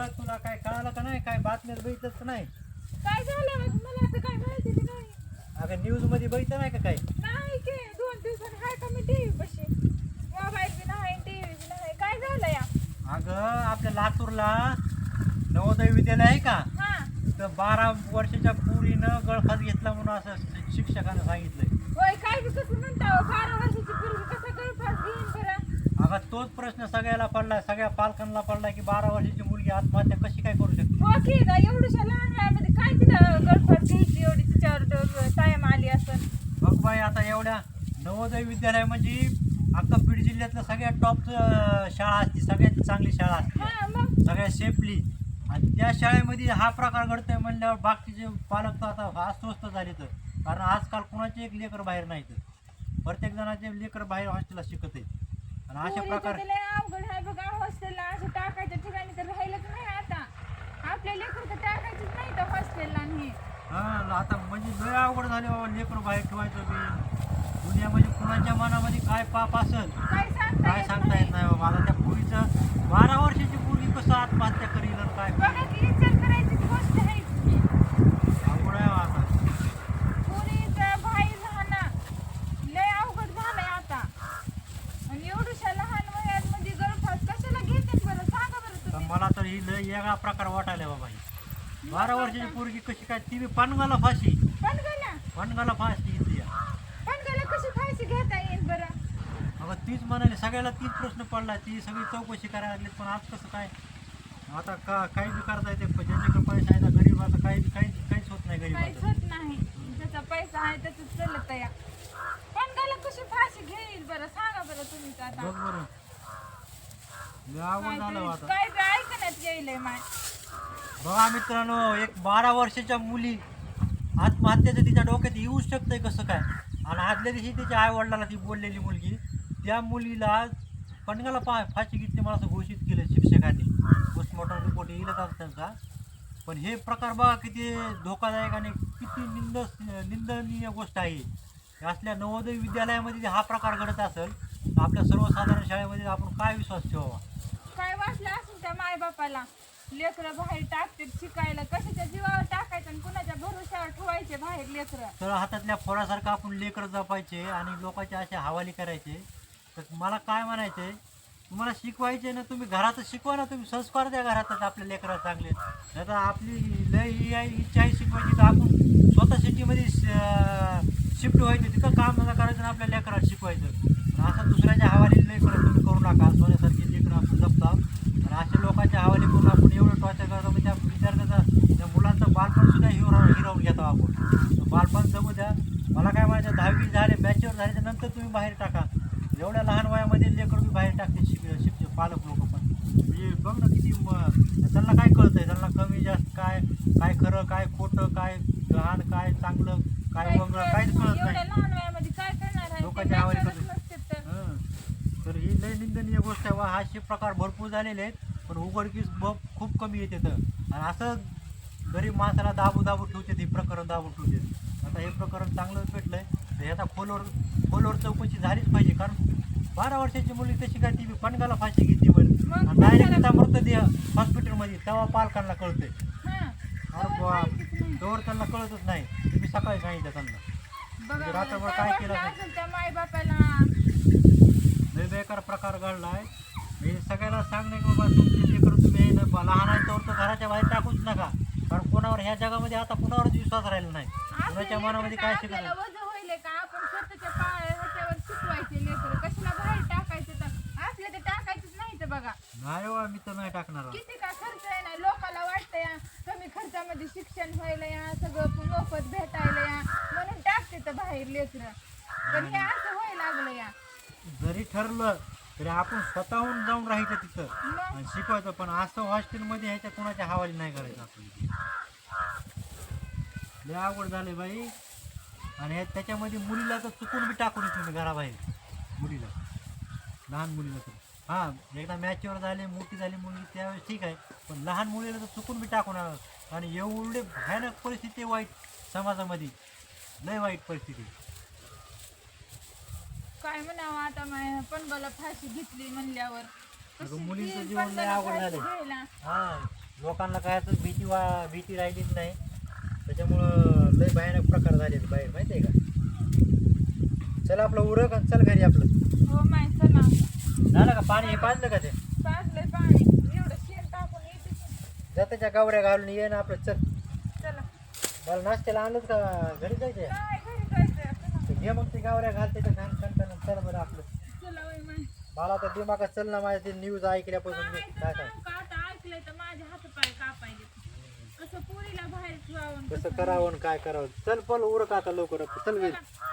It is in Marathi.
तुला काय कळालं का नाही? काय बातम्यात बघितलं का नाही? काय झालं मग? मला आता काय माहिती बी नाही. अगं न्यूज मध्ये बघितलं नाही का काय? नाही की 2 दिवसांनी हाय का मी टीव्ही पाशी. मोबाईल बी नाही, टीव्ही बी नाही. काय झालं या? अगं आपल्या लातूरला नवोदय विद्यालय आहे का? हा. तर 12 वर्षाच्या पोरीनं गळफास घेतला म्हणून असं शिक्षकानं सांगितलंय. होय काय बी कसं म्हणता? 12 वर्षाची पोरगी कसं गळफास घेईन बरं? अगं तोच प्रश्न सगळ्याला पडलाय, सगळ्या पालकांना पडलाय की 12 वर्षाची मुलगी आत्महत्या कशी काय करू शकते? हो की ग, एवढ्याशा लहान वयामध्ये काय तिथं गळफास घ्यायची एवढी तिच्यावर टाइम आली असेल. बघ बाई आता एवढ्या नवोदय विद्यालय म्हणजे अख्खा बीड जिल्ह्यातल्या सगळ्यात टॉपचं शाळा असते, सगळ्यात चांगली शाळा असते, हा मग सगळ्यात सेफली. आणि त्या शाळेमध्ये हा प्रकार घडतोय म्हणल्यावर बाकीचे पालक तर आता अस्वस्थ झाले तर. कारण आजकाल कुणाचे एक लेकर बाहेर नाही तर प्रत्येक जणाचे लेकर बाहेर हॉस्टेलला शिकत आहेत. आणि अशा पोरीचं प्रकार तर लय अवघड आहे बघा. हॉस्टेलला असं टाकायच्या ठिकाणी तर राहिलंच नाही आता. आपल्या लेकरं तर टाकायचंच नाही तर हॉस्टेलला आणि हे. हा आता म्हणजे लय अवघड झाले बाबा लेकर बाहेर ठेवायचं बी. दुनियामध्ये कुणाच्या मनामध्ये काय पाप असेल काय काय सांगता येत नाही बाबा. आता त्या पोरीचं 12 वर्षाची पोरगी कसं आत्महत्या करील आणि काय बघा की विचार करायची गोष्ट आहे की. अवघड आहे आता. पोरीचं बाहेर राहणं लय अवघड झालंय आता. आणि एवढ्याशा लहान वयात म्हणजे गळफास कशाला घेते बरं? सांगा बरं तर तुम्ही. मला तर ही लय वेगळा प्रकार वाटायला बाबा. ही 12 वर्षाची पोरगी कशी काय? ती बी पणगाला फाशी, पणगाला फाशी घेतली. पणगाला कशी फाशी घेता येईल बरं? अगं तीच म्हणाली, सगळ्याला तीच प्रश्न पडला. ती सगळी चौकशी करायला लागली. पण आज कसं काय? आता काही बी करता येते. ज्याच्याकडे पैसा आहे गरीब आता काहीच होत नाही काहीच गरीबाचं. होत नाही. ज्याचा पैसा आहे त्याच चालत या. पणगाला कशी फाशी घेईल बरं? सांगा बरं तुम्हीच आता. बघ बरं लय अवघड झालं हो आता. काय बी ऐकण्यात येईल माय. बघा मित्रांनो, एक 12 वर्षाच्या मुली आत्महत्याचं तिच्या डोक्यात येऊ शकतंय कसं काय? आणि आदल्या दिवशी तिच्या आई वडिलांना ती बोललेली मुलगी, त्या मुलीला पणगाला फाशी घेतली मला असं घोषित केलं शिक्षकांनी. पोस्टमॉर्टम रिपोर्ट येईलच आता त्यांचा. पण हे प्रकार बघा किती धोकादायक आणि किती निंदनीय गोष्ट आहे. हे असल्या नवोदय विद्यालयामध्ये हा प्रकार घडत असेल तर आपल्या सर्वसाधारण शाळेमध्ये आपण काय विश्वास ठेवावा? काय वाटलं असेल त्या मायबापाला? लेकरं बाहेर टाकते शिकायला, कशाच्या जीवावर टाकायचं आणि कुणाच्या भरोश्यावर ठेवायचे बाहेर लेकरं? तर हातातल्या फोडासारखं आपण लेकर जपायचे आणि लोकांचे असे हवाली करायचे. तर मला काय म्हणायचंय, तुम्हाला शिकवायचे ना तुम्ही घरातच शिकवा ना. तुम्ही संस्कार द्या घरातच आपल्या लेकराला चांगले. नाही तर आपली लय ही आहे इच्छा आहे शिकवायची तर आपण स्वतः सिटीमध्ये शिफ्ट व्हायचं, तिथं काम धंदा करायचं आणि आपल्या लेकराला शिकवायचं. आणि असं दुसऱ्याच्या हवाली लेकरं तुम्ही करू नका. सोन्यासारखी लेकरं आपण जपता आणि अशा लोकांच्या हवाली करून आपण एवढं टॉर्चर करतो की त्या विद्यार्थ्याचा त्या मुलांचं बालपण सुद्धा हिरावून घेतो आपण. बालपण जमू द्या. मला काय म्हणायचं, 10वी झाले मॅच्युअर झाल्याच्या नंतर तुम्ही बाहेर टाका. एवढ्या लहान वयामध्ये लेकर बी बाहेर टाकते शिक्षक पालक लोक पण. म्हणजे बघ ना किती त्यांना काय कळतंय, त्यांना कमी जास्त काय काय खरं काय खोटं काय घाण काय चांगलं काय वगळं काहीच कळत एवढ्या नाही. लहान वयामध्ये काय करणार आहे? लोकांच्या ते हवाली mature करतो. नसते तर. तर ही लय निंदनीय गोष्ट आहे. हा असे प्रकार भरपूर झालेले आहेत पण उघडकीस खूप कमी येते. तर आणि असं गरीब माणसाला दाबू ठेवते, हे प्रकरण दाबू ठेवते. आता हे प्रकरण चांगलं पेटलंय तर ह्याचा खोलवर चौकशी झालीच पाहिजे. कारण 12 वर्षाची मुली कशी काय ती पणगाला फाशी घेतली मग डायरेक्ट तिचा मृतदेह हॉस्पिटलमध्ये तेव्हा पालकांना कळतंय. हां. अरे बाप, तोवर त्यांना कळतच नाही. तुम्ही सकाळी सांगितलं त्यांना. बघा म्हणजे बरं, रात्रभर काय काय वाटलं केलं असेल? असेल त्या मायबापाला? लय बेकार प्रकार घडलाय. हे सगळ्याला सांगणे की बाबा तुमचे लेकरं तुम्ही लहान आहे तर घराच्या बाहेर टाकूच नका. कारण कोणावर ह्या जगामध्ये आता कुणावरच विश्वास राहिला नाही. कुणाच्या मनामध्ये काय शिकत आपल्याला वजन होईल का? आपण स्वतःच्या ह्याच्यावर शिकवायचे लेकरं, कशाला बाहेर टाकायचं? तर असले तर टाकायचंच नाही तर बघा. नाही हो, मी तर नाही टाकणार. किती का खर्च आहे ना, लोकाला वाटतं या कमी खर्चामध्ये शिक्षण व्हायला या, सगळं मोफत भेटायला या म्हणून टाकते तर बाहेर लेकरं. पण हे असं व्हायला लागलं या. जरी ठरलं तरी आपण स्वतःहून जाऊन राहायचं तिथं मग आणि शिकवायचं. पण असं हॉस्टेलमध्ये ह्याच्या कोणाच्या हवाली नाही करायचं आपण. लय अवघड झाले बाई. आणि त्याच्यामध्ये मुलीला तर चुकून बी टाकून येत तुम्ही घराबाहेर. मुलीला, लहान मुलीला तर एकदा मॅच्युअर झाले मोठी झाली मुलगी त्यावेळेस ठीक आहे. पण लहान मुलीला तर चुकून बी टाकून आलं. आणि एवढे भयानक परिस्थिती वाईट समाजामध्ये, लय वाईट परिस्थिती. काय म्हणावं आता, पणबाला फाशी घेतली म्हणल्यावर अगं मुलींचं जीवन लय अवघड झालं. हा लोकांना काय असं भीती राहिलीच नाही. त्याच्यामुळं लय भयानक प्रकार झाले बाहेर माहिती आहे का. चल आपलं उरक आणि चल घरी आपलं. हो माय चला झालं का पाणी हे पाजलं का ते पाजलंय पाणी एवढं शेण टाकून येते. जात्याच्या गावऱ्या घालून ये ना आपलं. चल चला मला नाश्त्याला आणलंच का घरी जायचंय. काय घरी जायचंय चला. घे मग ते गावऱ्या घालते तर घाण कंटाळून चल बरं आपलं. चला वय माय मला तर दिमागात चल ना माझ्या ते न्यूज ऐकल्यापासून मी काय सांग का आता ऐकलंय तर माझे हात पाय कापायले. कसं पोरीला बाहेर ठेवावं कसं करावं आणि काय करावं. चल पल उरक आता लवकर चल घरी. चला.